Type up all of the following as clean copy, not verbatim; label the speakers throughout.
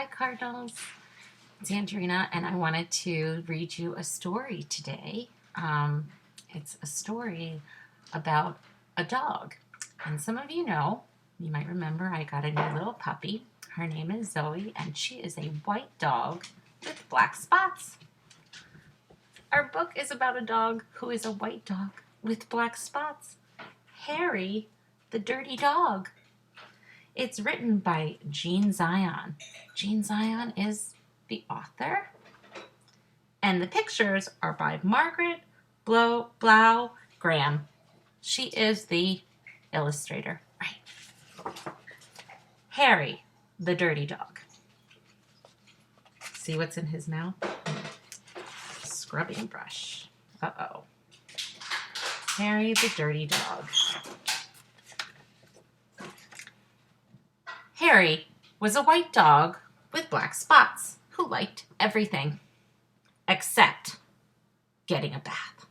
Speaker 1: Hi Cardinals, it's Andrina and I wanted to read you a story today. It's a story about a dog. And some of you know, you might remember I got a new little puppy. Her name is Zoe and she is a white dog with black spots. Our book is about a dog who is a white dog with black spots. Harry, the dirty dog. It's written by Jean Zion. Jean Zion is the author. And the pictures are by Margaret Blau Graham. She is the illustrator. Right. Harry, the dirty dog. See what's in his mouth? Scrubbing brush. Uh-oh. Harry, the dirty dog. Harry was a white dog with black spots who liked everything except getting a bath.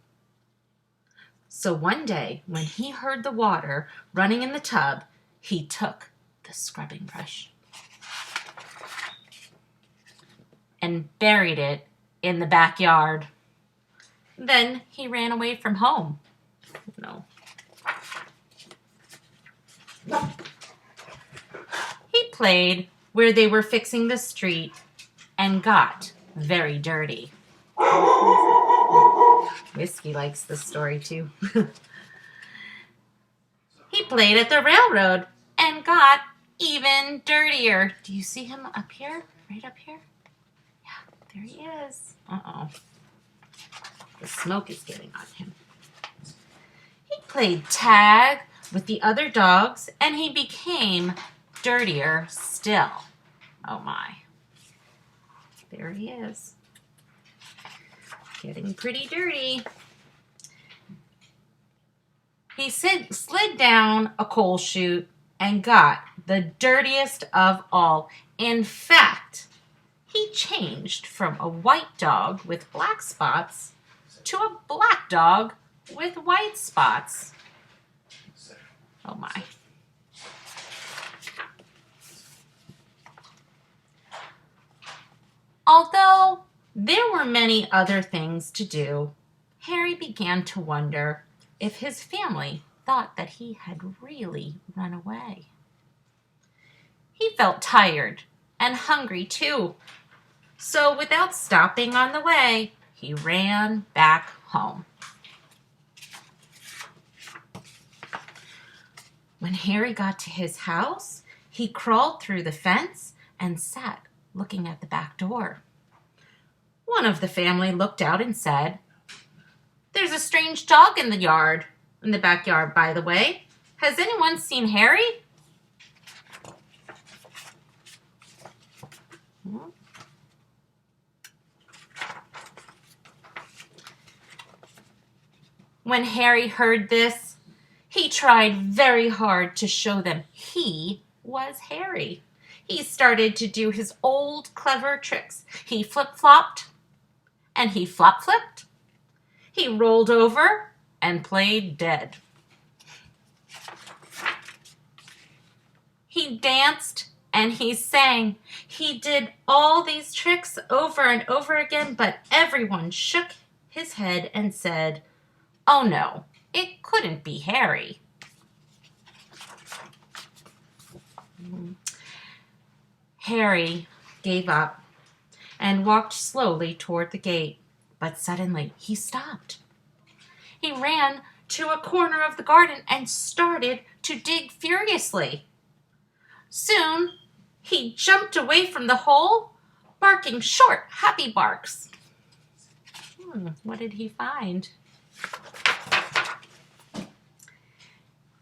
Speaker 1: So one day, when he heard the water running in the tub, he took the scrubbing brush and buried it in the backyard. Then he ran away from home. No. He played where they were fixing the street and got very dirty. Whiskey likes this story too. He played at the railroad and got even dirtier. Do you see him up here? Right up here? Yeah, there he is. Uh-oh. The smoke is getting on him. He played tag with the other dogs and he became dirtier still. Oh my. There he is. Getting pretty dirty. He slid down a coal chute and got the dirtiest of all. In fact, he changed from a white dog with black spots to a black dog with white spots. Oh my. Although there were many other things to do, Harry began to wonder if his family thought that he had really run away. He felt tired and hungry too, so without stopping on the way, he ran back home. When Harry got to his house, he crawled through the fence and sat looking at the back door. One of the family looked out and said, "There's a strange dog in the backyard, by the way. Has anyone seen Harry?" When Harry heard this, he tried very hard to show them he was Harry. He started to do his old clever tricks. He flip-flopped and he flop-flipped. He rolled over and played dead. He danced and he sang. He did all these tricks over and over again, but everyone shook his head and said, "Oh no, it couldn't be Harry." Harry gave up and walked slowly toward the gate, but suddenly he stopped. He ran to a corner of the garden and started to dig furiously. Soon, he jumped away from the hole, barking short, happy barks. What did he find?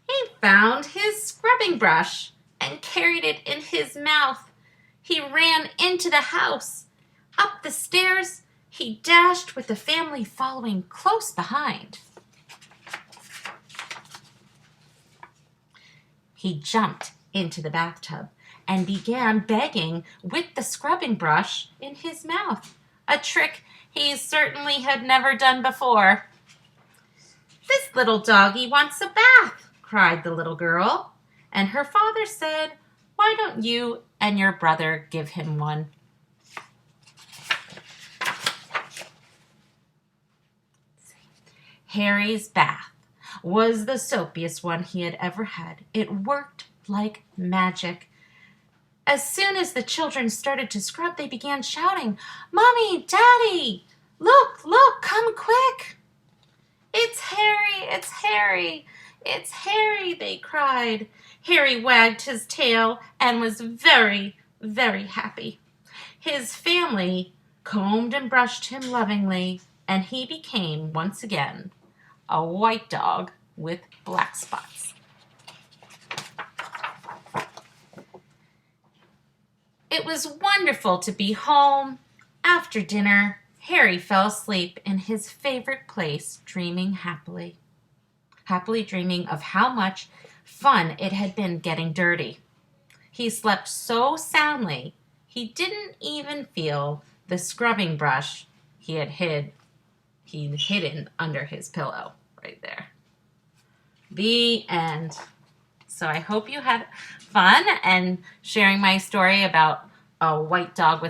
Speaker 1: He found his scrubbing brush and carried it in his mouth. He ran into the house. Up the stairs, he dashed with the family following close behind. He jumped into the bathtub and began begging with the scrubbing brush in his mouth, a trick he certainly had never done before. "This little doggy wants a bath," cried the little girl, and her father said, Why don't you and your brother give him one? Harry's bath was the soapiest one he had ever had. It worked like magic. As soon as the children started to scrub, they began shouting, "Mommy, Daddy, look, look, come quick!" "It's Harry, it's Harry, it's Harry," they cried. Harry wagged his tail and was very, very happy. His family combed and brushed him lovingly, and he became, once again, a white dog with black spots. It was wonderful to be home. After dinner, Harry fell asleep in his favorite place, dreaming happily dreaming of how much fun it had been getting dirty. He slept so soundly, he didn't even feel the scrubbing brush he'd hidden under his pillow right there. The end. So I hope you had fun and sharing my story about a white dog with